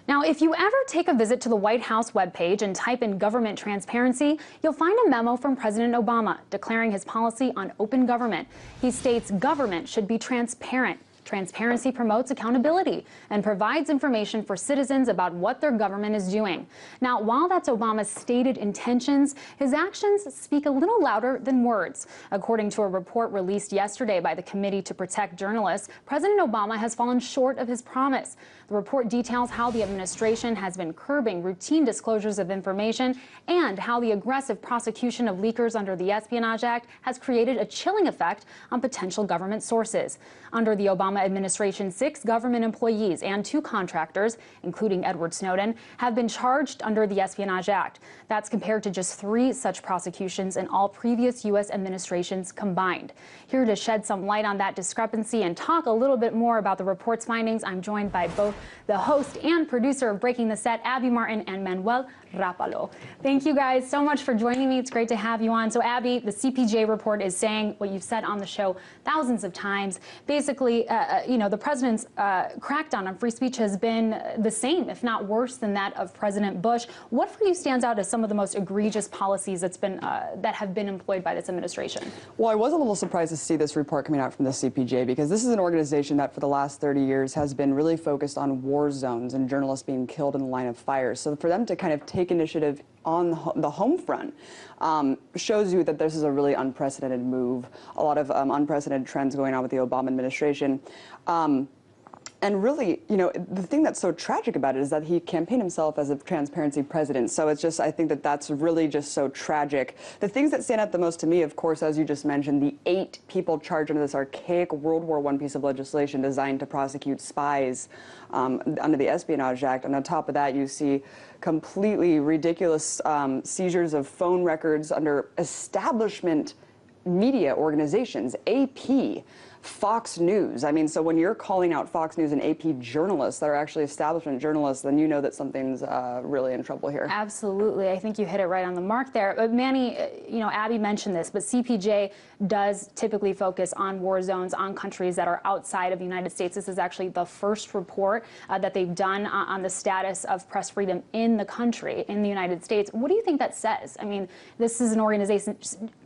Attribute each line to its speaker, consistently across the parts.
Speaker 1: Now, if you ever take a visit to the White House webpage and type in government transparency, you'll find a memo from President Obama declaring his policy on open government. He states government should be transparent. Transparency promotes accountability and provides information for citizens about what their government is doing. Now, while that's Obama's stated intentions, his actions speak a little louder than words. According to a report released yesterday by the Committee to Protect Journalists, President Obama has fallen short of his promise. The report details how the administration has been curbing routine disclosures of information and how the aggressive prosecution of leakers under the Espionage Act has created a chilling effect on potential government sources. Under the Obama administration, 6 government employees and 2 contractors, including Edward Snowden, have been charged under the Espionage Act. That's compared to just 3 such prosecutions in all previous U.S. administrations combined. Here to shed some light on that discrepancy and talk a little bit more about the report's findings, I'm joined by both the host and producer of Breaking the Set, Abby Martin and Manuel Rapalo. Thank you guys so much for joining me. It's great to have you on. So Abby, the CPJ report is saying what you've said on the show thousands of times. Basically, the president's crackdown on free speech has been the same, if not worse than that of President Bush. What for you stands out as some of the most egregious policies that have been employed by this administration?
Speaker 2: Well, I was a little surprised to see this report coming out from the CPJ, because this is an organization that for the last 30 years has been really focused on war zones and journalists being killed in the line of fire. So for them to kind of take initiative on the home front shows you that this is a really unprecedented move. A lot of unprecedented trends going on with the Obama administration. And really, the thing that's so tragic about it is that he campaigned himself as a transparency president. So it's just, I think that that's really just so tragic. The things that stand out the most to me, of course, as you just mentioned, the 8 people charged under this archaic World War I piece of legislation designed to prosecute spies under the Espionage Act. And on top of that, you see completely ridiculous seizures of phone records under establishment media organizations, AP, Fox News. I mean, so when you're calling out Fox News and AP journalists that are actually establishment journalists, then you know that something's really in trouble here.
Speaker 1: Absolutely. I think you hit it right on the mark there. But Manny, Abby mentioned this, but CPJ does typically focus on war zones, on countries that are outside of the United States. This is actually the first report that they've done on the status of press freedom in the country, in the United States. What do you think that says? I mean, this is an organization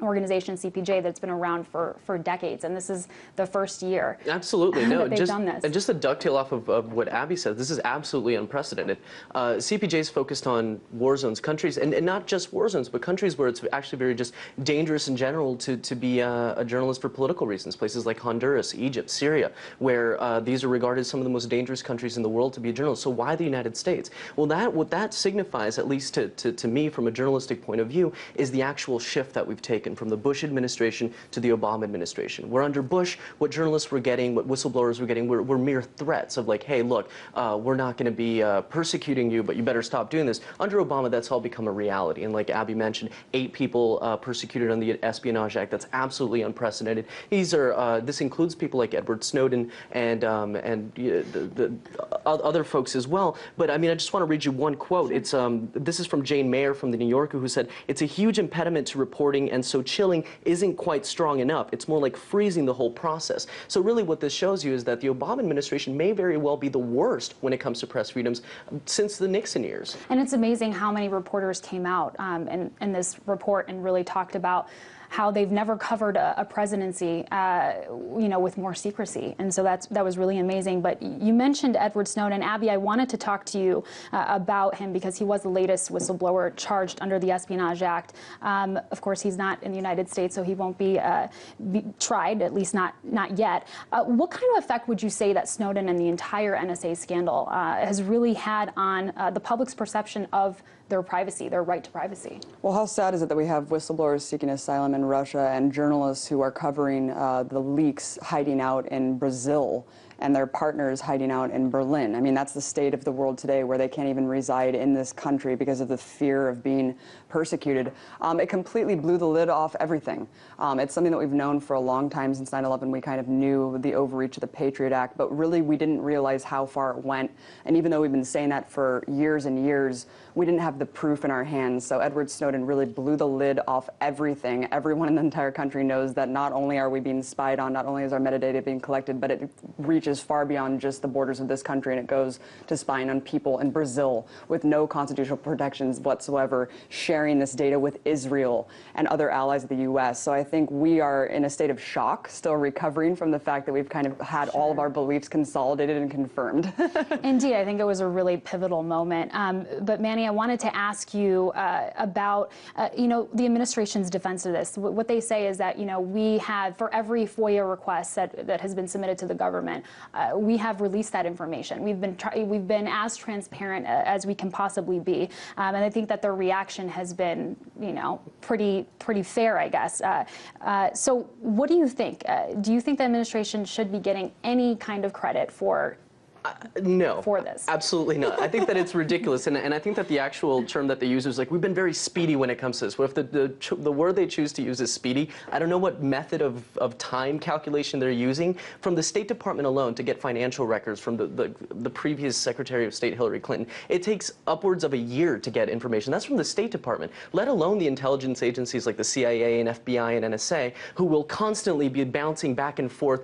Speaker 1: CPJ, that's been around for decades, and this is the first year.
Speaker 3: Absolutely, no.
Speaker 1: They've done this.
Speaker 3: And just to dovetail off of what Abby said, this is absolutely unprecedented. CPJ is focused on war zones, countries, and not just war zones, but countries where it's actually very just dangerous in general to be a journalist for political reasons. Places like Honduras, Egypt, Syria, where these are regarded as some of the most dangerous countries in the world to be a journalist. So why the United States? Well, what that signifies, at least to me from a journalistic point of view, is the actual shift that we've taken from the Bush administration to the Obama administration. Where under Bush, what journalists were getting, what whistleblowers were getting, were mere threats of like, hey, look, we're not going to be persecuting you, but you better stop doing this. Under Obama, that's all become a reality. And like Abby mentioned, 8 people persecuted under the Espionage Act. That's absolutely unprecedented. This includes people like Edward Snowden and the other folks as well. But I mean, I just want to read you one quote. This is from Jane Mayer from The New Yorker, who said, "It's a huge impediment to reporting, and so chilling isn't quite strong enough. It's more like freezing the whole process." So really what this shows you is that the Obama administration may very well be the worst when it comes to press freedoms since the Nixon years.
Speaker 1: And it's amazing how many reporters came out in this report and really talked about how they've never covered a presidency, with more secrecy. And so that was really amazing. But you mentioned Edward Snowden. Abby, I wanted to talk to you about him because he was the latest whistleblower charged under the Espionage Act. Of course, he's not in the United States, so he won't be tried, at least not yet. What kind of effect would you say that Snowden and the entire NSA scandal has really had on the public's perception of their privacy, their right to privacy?
Speaker 2: Well, how sad is it that we have whistleblowers seeking asylum in Russia and journalists who are covering the leaks hiding out in Brazil and their partners hiding out in Berlin? I mean, that's the state of the world today, where they can't even reside in this country because of the fear of being persecuted. It completely blew the lid off everything. It's something that we've known for a long time. Since 9/11, we kind of knew the overreach of the Patriot Act, but really we didn't realize how far it went. And even though we've been saying that for years and years, we didn't have the proof in our hands. So Edward Snowden really blew the lid off everything. Everyone in the entire country knows that not only are we being spied on, not only is our metadata being collected, but it reaches reaches far beyond just the borders of this country, and it goes to spying on people in Brazil with no constitutional protections whatsoever, sharing this data with Israel and other allies of the U.S. So I think we are in a state of shock, still recovering from the fact that we've kind of had all of our beliefs consolidated and confirmed.
Speaker 1: Indeed, I think it was a really pivotal moment. But Manny, I wanted to ask you about, the administration's defense of this. What they say is that, we have, for every FOIA request that has been submitted to the government, we have released that information. We've been as transparent as we can possibly be, and I think that their reaction has been, pretty fair, I guess. So, what do you think? Do you think the administration should be getting any kind of credit for?
Speaker 3: No,
Speaker 1: for this?
Speaker 3: Absolutely not. I think that it's ridiculous, and I think that the actual term that they use is like, we've been very speedy when it comes to this. What if the word they choose to use is speedy? I don't know what method of time calculation they're using. From the State Department alone to get financial records from the previous Secretary of State Hillary Clinton, it takes upwards of a year to get information. That's from the State Department, let alone the intelligence agencies like the CIA and FBI and NSA, who will constantly be bouncing back and forth.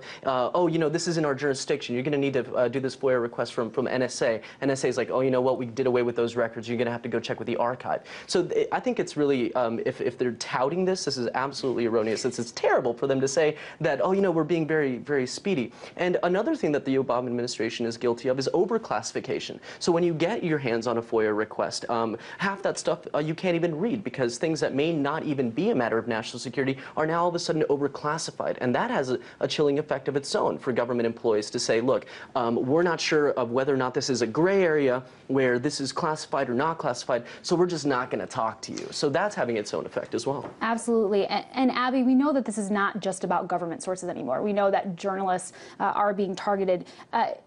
Speaker 3: This is in our jurisdiction. You're going to need to do this FOIA request from NSA. NSA is like, oh, you know what, we did away with those records. You're going to have to go check with the archive. So I think it's really, if they're touting this is absolutely erroneous. It's terrible for them to say that, oh, we're being very, very speedy. And another thing that the Obama administration is guilty of is overclassification. So when you get your hands on a FOIA request, half that stuff you can't even read, because things that may not even be a matter of national security are now all of a sudden overclassified. And that has a chilling effect of its own for government employees to say, look, we're not sure of whether or not this is a gray area where this is classified or not classified, so we're just not going to talk to you. So that's having its own effect as well.
Speaker 1: Absolutely. And Abby, we know that this is not just about government sources anymore. We know that journalists are being targeted.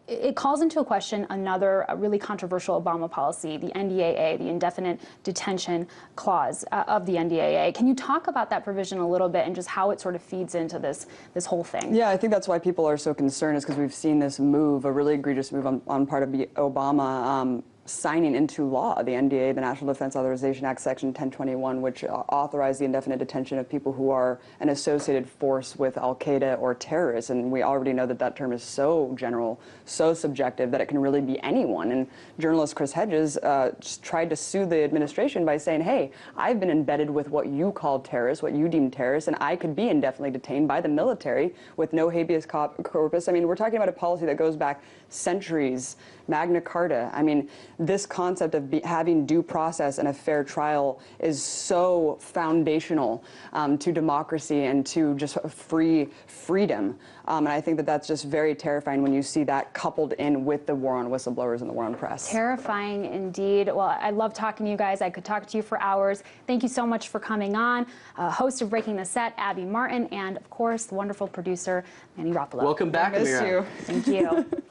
Speaker 1: It calls into question another really controversial Obama policy, the NDAA, the Indefinite Detention Clause of the NDAA. Can you talk about that provision a little bit and just how it sort of feeds into this whole thing?
Speaker 2: Yeah, I think that's why people are so concerned, is because we've seen this move, a really egregious move on part of Obama, signing into law the NDA, the National Defense Authorization Act, Section 1021, which authorized the indefinite detention of people who are an associated force with al-Qaeda or terrorists. And we already know that that term is so general, so subjective, that it can really be anyone. And journalist Chris Hedges just tried to sue the administration by saying, hey, I've been embedded with what you call terrorists, what you deem terrorists, and I could be indefinitely detained by the military with no habeas corpus. I mean, we're talking about a policy that goes back centuries, Magna Carta. I mean, this concept of having due process and a fair trial is so foundational to democracy and to just freedom. And I think that that's just very terrifying when you see that coupled in with the war on whistleblowers and the war on press.
Speaker 1: Terrifying indeed. Well, I love talking to you guys. I could talk to you for hours. Thank you so much for coming on. Host of Breaking the Set, Abby Martin, and of course, the wonderful producer, Manny Rapolo.
Speaker 3: Welcome back,
Speaker 2: I miss
Speaker 3: Amira.
Speaker 2: you.
Speaker 1: Thank you.